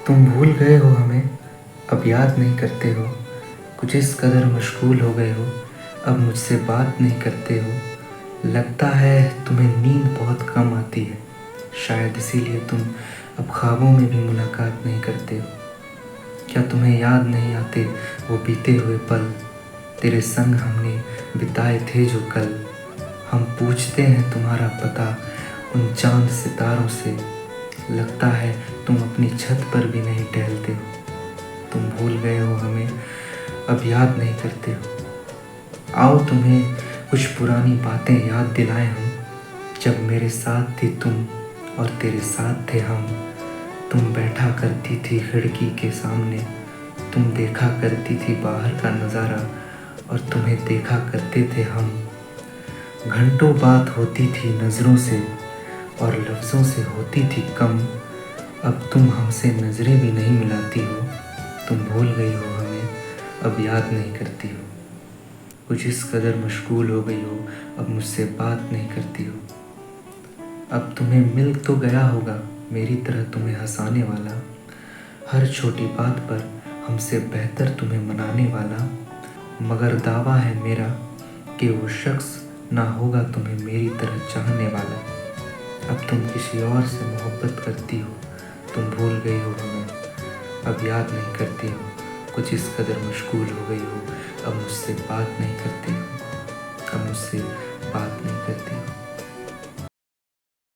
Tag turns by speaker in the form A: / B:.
A: तुम भूल गए हो हमें, अब याद नहीं करते हो। कुछ इस कदर मशगूल हो गए हो, अब मुझसे बात नहीं करते हो। लगता है तुम्हें नींद बहुत कम आती है, शायद इसीलिए तुम अब ख्वाबों में भी मुलाकात नहीं करते हो। क्या तुम्हें याद नहीं आते वो बीते हुए पल, तेरे संग हमने बिताए थे जो कल। हम पूछते हैं तुम्हारा पता उन चांद सितारों से, लगता है तुम अपनी छत पर भी नहीं टहलते हो। तुम भूल गए हो हमें, अब याद नहीं करते हो। आओ तुम्हें कुछ पुरानी बातें याद दिलाएं हम, जब मेरे साथ थी तुम और तेरे साथ थे हम। तुम बैठा करती थी खिड़की के सामने, तुम देखा करती थी बाहर का नज़ारा, और तुम्हें देखा करते थे हम। घंटों बात होती थी नज़रों से और लफ्ज़ों से होती थी कम। अब तुम हमसे नज़रें भी नहीं मिलाती हो। तुम भूल गई हो हमें, अब याद नहीं करती हो। कुछ इस कदर मशगूल हो गई हो, अब मुझसे बात नहीं करती हो। अब तुम्हें मिल तो गया होगा मेरी तरह तुम्हें हंसाने वाला, हर छोटी बात पर हमसे बेहतर तुम्हें मनाने वाला। मगर दावा है मेरा कि वो शख्स ना होगा तुम्हें मेरी तरह चाहने वाला। अब तुम किसी और से मोहब्बत करती हो, तुम भूल गई हो हमें, अब याद नहीं करती हो। कुछ इस कदर मशगूल हो गई हो, अब मुझसे बात नहीं करती हो, अब मुझसे बात नहीं करती हो।